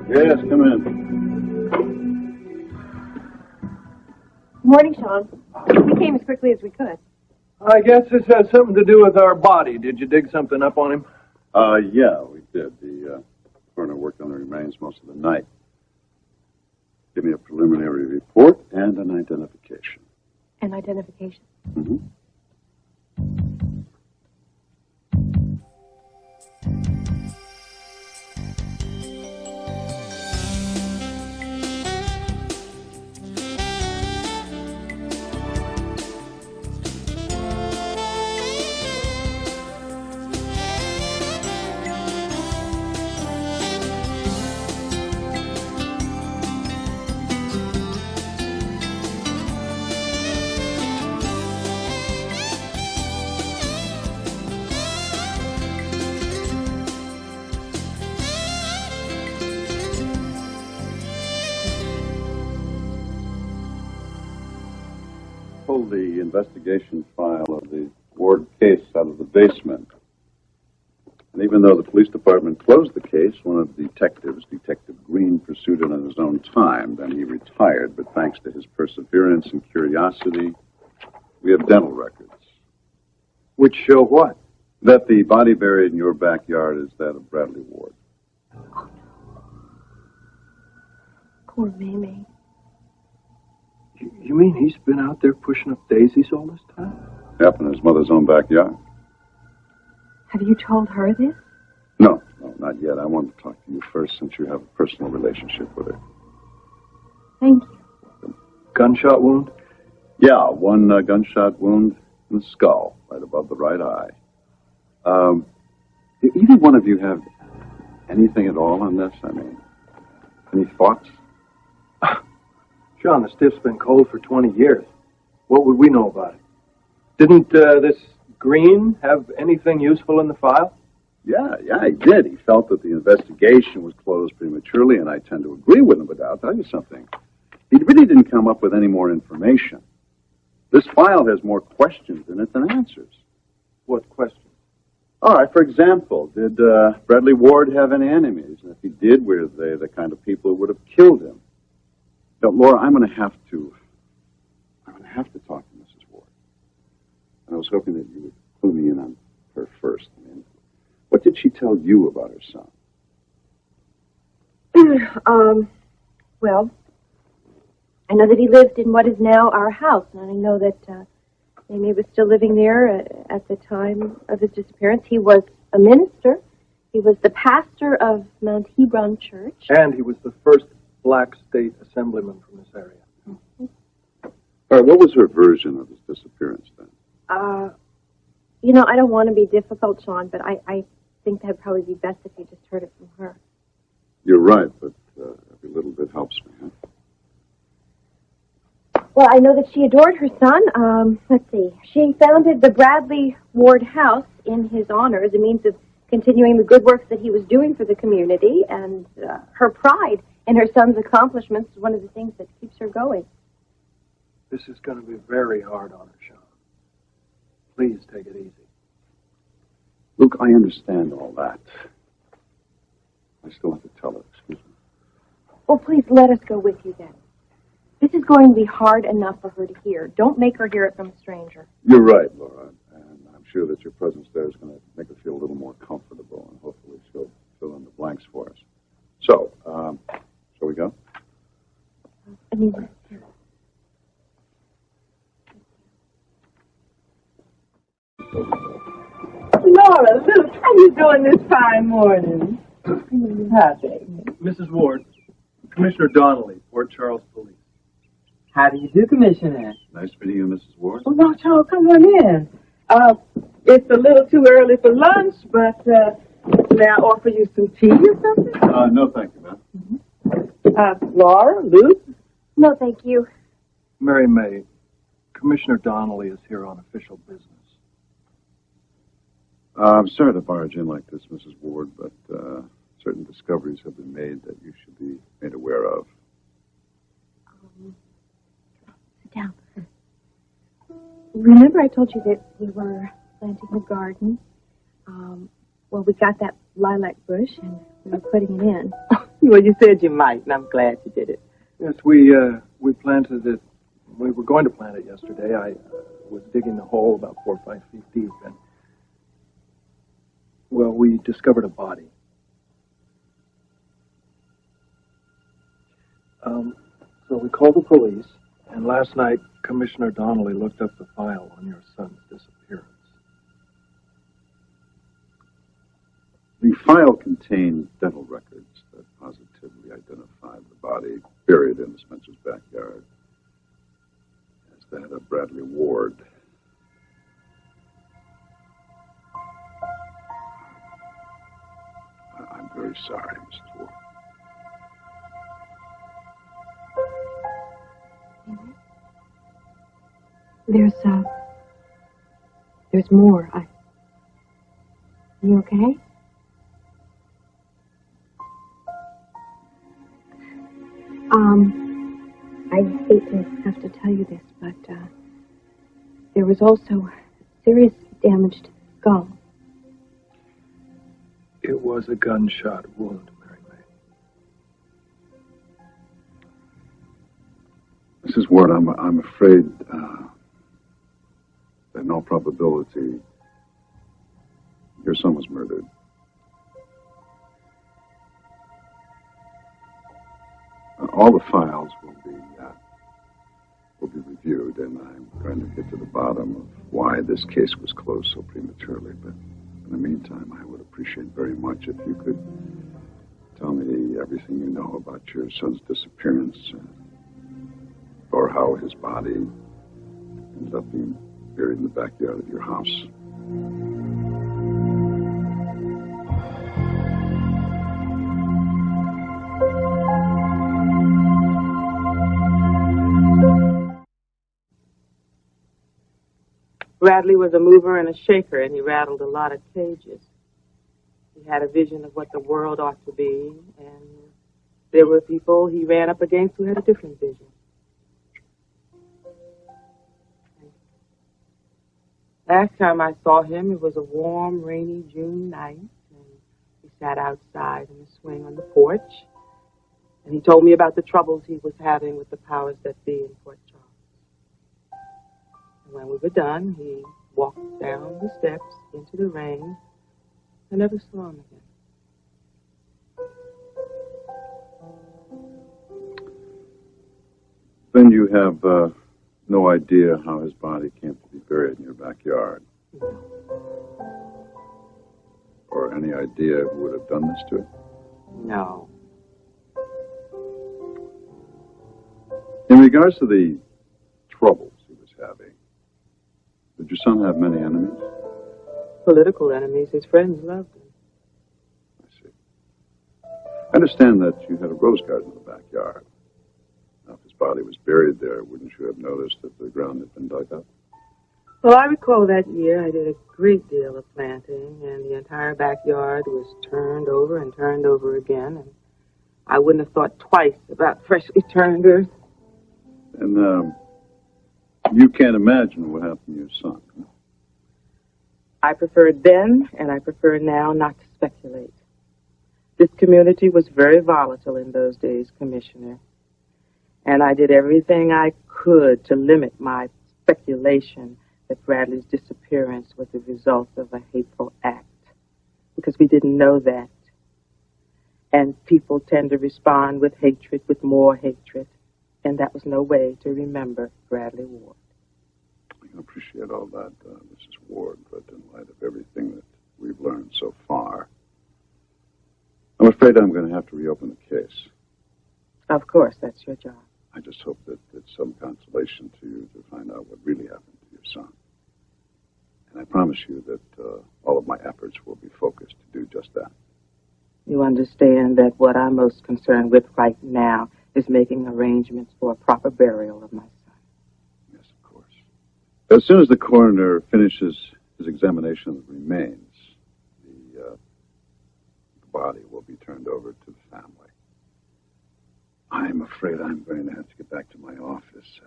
Yes, come in. Morning, Sean. We came as quickly as we could. I guess this has something to do with our body. Did you dig something up on him? Yeah, we did. The coroner worked on the remains most of the night. Give me a preliminary report and an identification. An identification? Mm-hmm. Pulled the investigation file of the Ward case out of the basement. And even though the police department closed the case, one of the detectives, Detective Green, pursued it on his own time. Then he retired, but thanks to his perseverance and curiosity, we have dental records. Which show what? That the body buried in your backyard is that of Bradley Ward. Poor Mamie. You mean he's been out there pushing up daisies all this time? Happened in his mother's own backyard. Have you told her this? No, not yet. I wanted to talk to you first since you have a personal relationship with her. Thank you. Gunshot wound? Yeah, one gunshot wound in the skull, right above the right eye. Do either one of you have anything at all on this? I mean, any thoughts? John, the stiff's been cold for 20 years. What would we know about it? Didn't this Green have anything useful in the file? Yeah, he did. He felt that the investigation was closed prematurely, and I tend to agree with him, but I'll tell you something. He really didn't come up with any more information. This file has more questions in it than answers. What questions? All right, for example, did Bradley Ward have any enemies? And if he did, were they the kind of people who would have killed him? Now, Laura, I'm going to have to talk to Mrs. Ward. And I was hoping that you would clue me in on her first. I mean, what did she tell you about her son? Well, I know that he lived in what is now our house, and I know that Amy was still living there at the time of his disappearance. He was a minister. He was the pastor of Mount Hebron Church. And he was the first black state assemblyman from this area. Mm-hmm. All right, what was her version of his disappearance then? You know, I don't want to be difficult, Sean, but I think that'd probably be best if you just heard it from her. You're right, but every little bit helps me, huh? Well, I know that she adored her son. Let's see. She founded the Bradley Ward House in his honor as a means of continuing the good works that he was doing for the community, and her pride in her son's accomplishments is one of the things that keeps her going. This is going to be very hard on her, Sean. Please take it easy. Luke, I understand all that. I still have to tell her, excuse me. Oh, please let us go with you then. This is going to be hard enough for her to hear. Don't make her hear it from a stranger. You're right, Laura, and I'm sure that your presence there is going to make her feel a little more comfortable, and hopefully she'll fill in the blanks for us. So, shall we go? I mean, Laura, Luke, how you doing this fine morning? Happy. Mrs. Ward, Commissioner Donnelly, Port Charles Police. How do you do, Commissioner? Nice meeting you, Mrs. Ward. Oh, no, Charles, come on in. It's a little too early for lunch, but may I offer you some tea or something? No, thank you, ma'am. Laura, Luke? no, thank you. Mary May, Commissioner Donnelly is here on official business. I'm sorry to barge in like this, Mrs. Ward, but certain discoveries have been made that you should be made aware of. Sit down. Remember I told you that we were planting a garden? Well, we got that lilac bush and we were putting it in. Well, you said you might, and I'm glad you did it. Yes, we planted it. We were going to plant it yesterday. I was digging the hole about 4 or 5 feet deep, and well, we discovered a body. So we called the police, and last night Commissioner Donnelly looked up the file on your son's disappearance. The file contained dental records that positively identified the body buried in the Spencer's backyard as that of Bradley Ward. I'm very sorry, Mrs. Ward. There's more. You okay? I hate to have to tell you this, but, there was also serious damage to the skull. It was a gunshot wound, Mary May. Mrs. Ward, I'm afraid that in all probability your son was murdered. All the files will be reviewed, and I'm going to get to the bottom of why this case was closed so prematurely. But in the meantime, I would appreciate very much if you could tell me everything you know about your son's disappearance, or how his body ended up being buried in the backyard of your house. Bradley was a mover and a shaker, and he rattled a lot of cages. He had a vision of what the world ought to be, and there were people he ran up against who had a different vision. Last time I saw him, it was a warm, rainy June night, and he sat outside in the swing on the porch, and he told me about the troubles he was having with the powers that be in Fort Charles. And when we were done, he walked down the steps into the rain. I never saw him again. Then you have no idea how his body came to be buried in your backyard? No. Or any idea who would have done this to it? No. In regards to the troubles he was having, did your son have many enemies? Political enemies. His friends loved him. I see. I understand that you had a rose garden in the backyard. Now, if his body was buried there, wouldn't you have noticed that the ground had been dug up? Well, I recall that year I did a great deal of planting, and the entire backyard was turned over and turned over again, and I wouldn't have thought twice about freshly turned earth. And, you can't imagine what happened to your son, huh? I preferred then, and I prefer now, not to speculate. This community was very volatile in those days, Commissioner, and I did everything I could to limit my speculation that Bradley's disappearance was the result of a hateful act, because we didn't know that. And people tend to respond with hatred, with more hatred, and that was no way to remember Bradley Ward. I can appreciate all that, Mrs. Ward, but in light of everything that we've learned so far, I'm afraid I'm going to have to reopen the case. Of course, that's your job. I just hope that it's some consolation to you to find out what really happened to your son. And I promise you that all of my efforts will be focused to do just that. You understand that what I'm most concerned with right now is making arrangements for a proper burial of my son. Yes, of course. As soon as the coroner finishes his examination of the remains, the body will be turned over to the family. I'm afraid I'm going to have to get back to my office.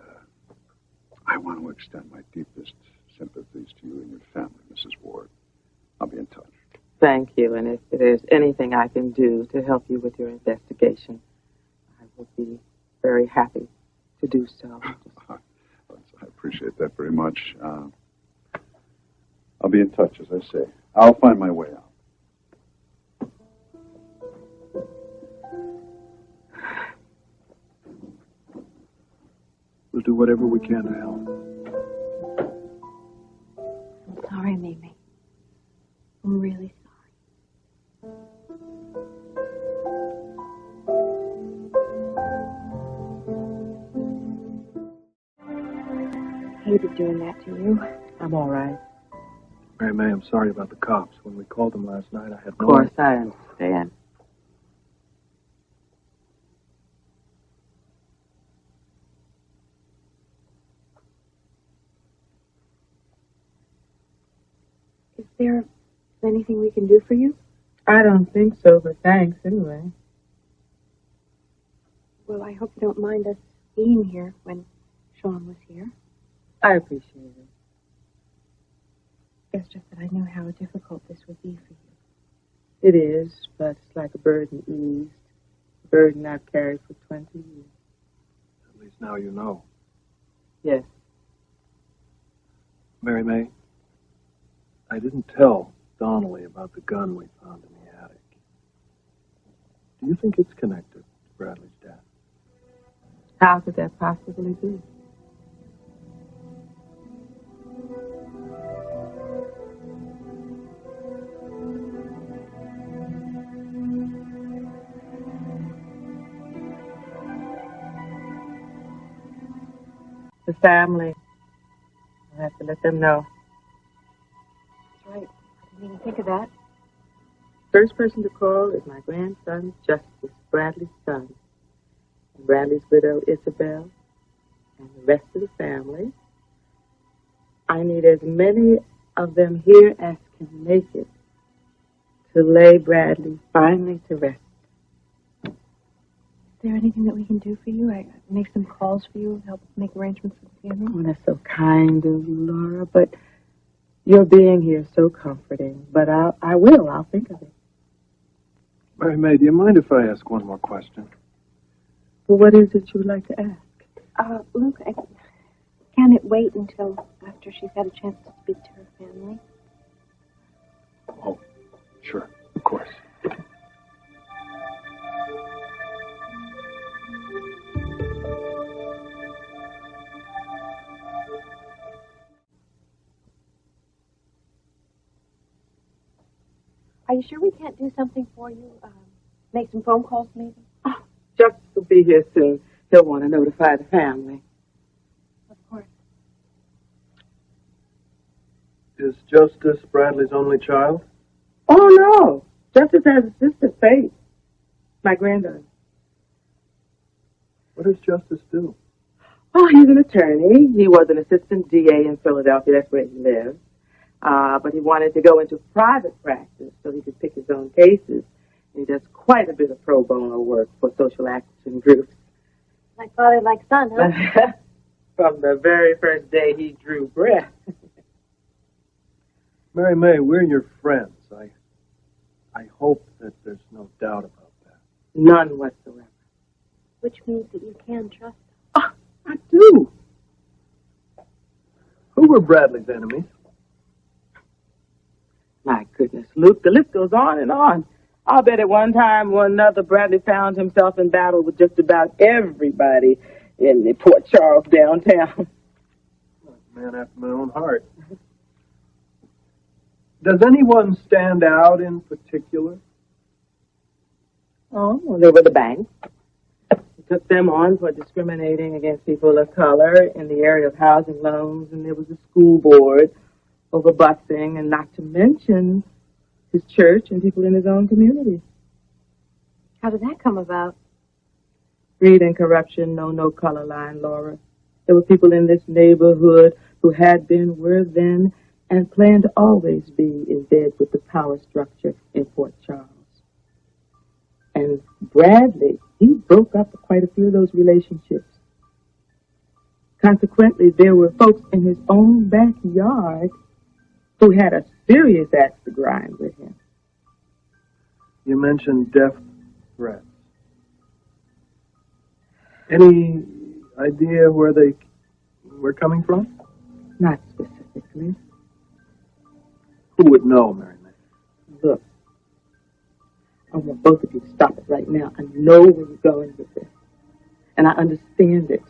I want to extend my deepest sympathies to you and your family, Mrs. Ward. I'll be in touch. Thank you, and if there's anything I can do to help you with your investigation, I will be very happy to do so. I appreciate that very much. I'll be in touch, as I say. I'll find my way out. We'll do whatever we can to help. I'm sorry, Mimi. I'm really sorry. Hated doing that to you. I'm all right. Mary May, I'm sorry about the cops. When we called them last night, I had no... Of course, I understand. Is there anything we can do for you? I don't think so, but thanks anyway. Well, I hope you don't mind us being here when Sean was here. I appreciate it. It's just that I knew how difficult this would be for you. It is, but it's like a burden eased. A burden I've carried for 20 years. At least now you know. Yes. Mary May, I didn't tell Donnelly about the gun we found in the attic. Do you think it's connected to Bradley's death? How could that possibly be? The family. I have to let them know. That's right. I didn't even think of that. First person to call is my grandson, Justice, Bradley's son, and Bradley's widow, Isabel, and the rest of the family. I need as many of them here as can make it to lay Bradley finally to rest. Is there anything that we can do for you? I make some calls for you, help make arrangements for the funeral? Oh, that's so kind of you, Laura, but your being here is so comforting. But I'll think of it. Mary May, do you mind if I ask one more question? Well, what is it you would like to ask? Luke, can it wait until after she's had a chance to speak to her family? Oh, sure, of course. Are you sure we can't do something for you? Make some phone calls, maybe? Oh, Justice will be here soon. He'll want to notify the family. Of course. Is Justice Bradley's only child? Oh, no. Justice has a sister, Faith. My granddaughter. What does Justice do? Oh, he's an attorney. He was an assistant DA in Philadelphia. That's where he lives. But he wanted to go into private practice so he could pick his own cases. And he does quite a bit of pro bono work for social action groups. Like father, like son, huh? From the very first day he drew breath. Mary May, we're your friends. I hope that there's no doubt about that. None whatsoever. Which means that you can trust them. Oh, I do. Who were Bradley's enemies? My goodness, Luke, the list goes on and on. I'll bet at one time or another Bradley found himself in battle with just about everybody in the Port Charles downtown. Man after my own heart. Does anyone stand out in particular? Oh, well, they were the bank. He took them on for discriminating against people of color in the area of housing loans, and there was the school board over busing, and not to mention his church and people in his own community. How did that come about? Greed and corruption know no color line, Laura. There were people in this neighborhood who had been, were then, and plan to always be in bed with the power structure in Port Charles. And Bradley, he broke up quite a few of those relationships. Consequently, there were folks in his own backyard who had a serious axe to grind with him. You mentioned death threats. Any idea where they were coming from? Not specifically. Who would know, Mary May? Look, I want both of you to stop it right now. I know where you're going with this, and I understand it.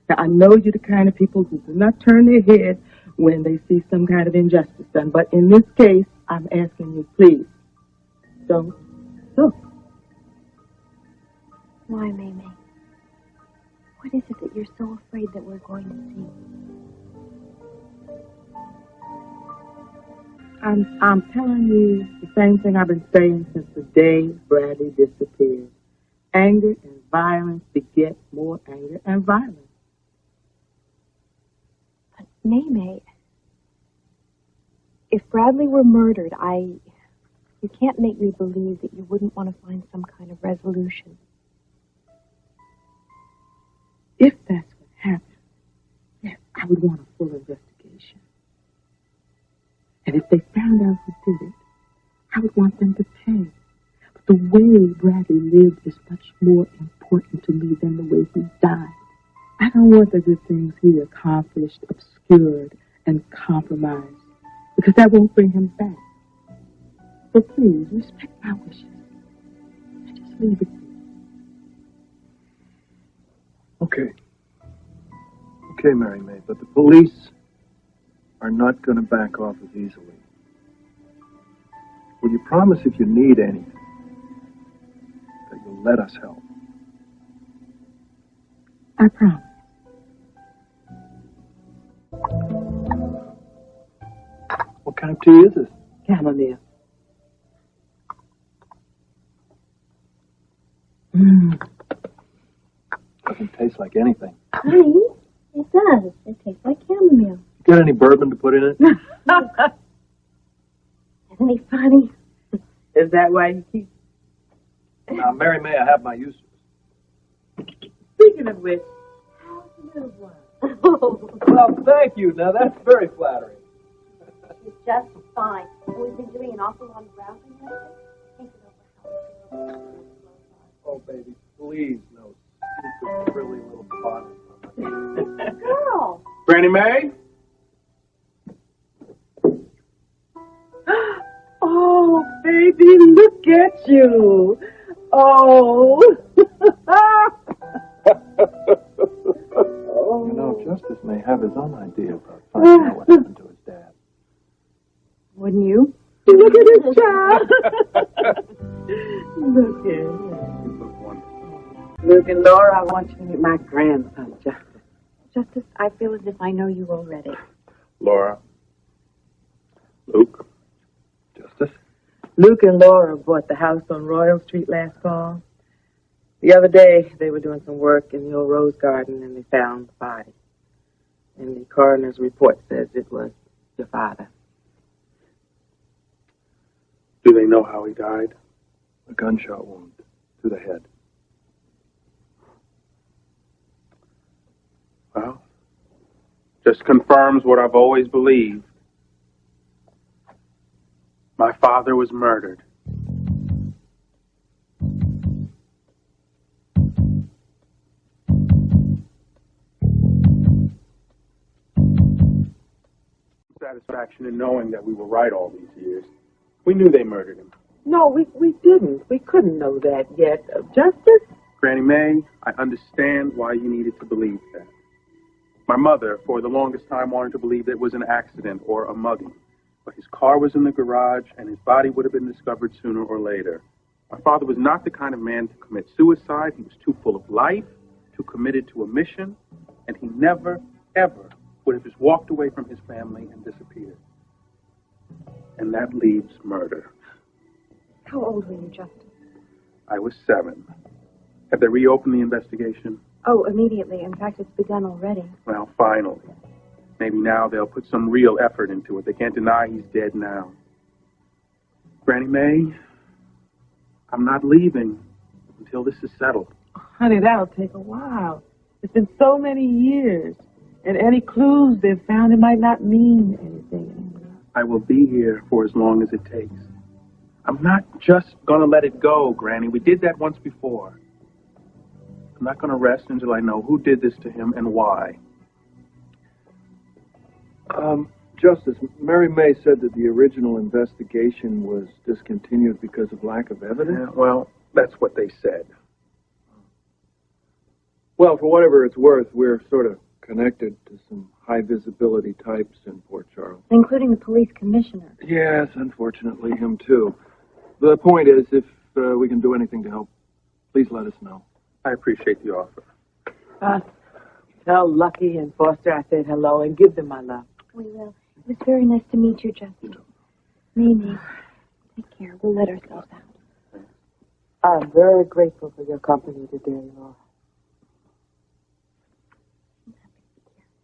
Now, I know you're the kind of people who do not turn their head when they see some kind of injustice done, but in this case, I'm asking you, please, don't look. Why, Mamie? What is it that you're so afraid that we're going to see? I'm telling you the same thing I've been saying since the day Bradley disappeared. Anger and violence beget more anger and violence. But, Mamie, if Bradley were murdered, you can't make me believe that you wouldn't want to find some kind of resolution. If that's what happened, yes, I would want a full investigation. And if they found out who did it, I would want them to pay. But the way Bradley lived is much more important to me than the way he died. I don't want the good things he accomplished obscured and compromised, because that won't bring him back. So please, respect my wishes. And just leave it be. Okay. Okay, Mary May, but the police are not going to back off as easily. Will you promise if you need anything that you'll let us help? I promise. What kind of tea is this? Chamomile. Doesn't taste like anything. Honey, it does. It tastes like chamomile. Got any bourbon to put in it? Isn't he funny? Is that why you keep... Now, Mary May, I have my uses. Speaking of which, how's the little one? Well, thank you. Now, that's very flattering. She's just fine. And we've been doing an awful lot of browsing lately. Think it over how Oh, baby, please, no stupid, frilly little bonnet. Girl! Granny May? Oh, baby, look at you. Oh. You know, Justice may have his own idea about finding out what happened to his dad. Wouldn't you? Look at this child. Look at him. You look wonderful. Luke and Laura, I want you to meet my grandson, Justice. Justice, I feel as if I know you already. Laura. Luke. Justice? Luke and Laura bought the house on Royal Street last fall. The other day, they were doing some work in the old rose garden, and they found the body. And the coroner's report says it was your father. Do they know how he died? A gunshot wound to the head. Well, just confirms what I've always believed. My father was murdered. Satisfaction in knowing that we were right all these years. We knew they murdered him. No, we didn't. We couldn't know that yet. Justice? Granny May, I understand why you needed to believe that. My mother, for the longest time, wanted to believe that it was an accident or a mugging. But his car was in the garage, and his body would have been discovered sooner or later. My father was not the kind of man to commit suicide. He was too full of life, too committed to a mission, and he never, ever would have just walked away from his family and disappeared. And that leaves murder. How old were you, Justice? I was 7. Have they reopened the investigation? Oh, immediately. In fact, it's begun already. Well, finally. Maybe now they'll put some real effort into it. They can't deny he's dead now. Granny May, I'm not leaving until this is settled. Honey, that'll take a while. It's been so many years. And any clues they've found, it might not mean anything anymore. I will be here for as long as it takes. I'm not just going to let it go, Granny. We did that once before. I'm not going to rest until I know who did this to him and why. Justice, Mary May said that the original investigation was discontinued because of lack of evidence. Yeah, well, that's what they said. Well, for whatever it's worth, we're sort of connected to some high-visibility types in Port Charles. Including the police commissioner. Yes, unfortunately, him too. The point is, if we can do anything to help, please let us know. I appreciate the offer. Tell Lucky and Foster I said hello and give them my love. We will. It was very nice to meet you, Justin. Mimi, take care. We'll let ourselves out. I'm very grateful for your company today, Laura.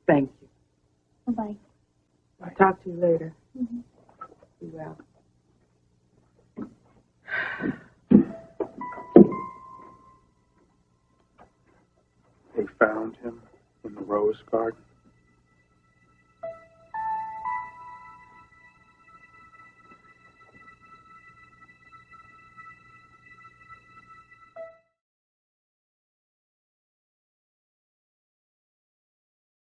Thank you. Bye-bye. I'll talk to you later. Mm-hmm. Be well. They found him in the rose garden.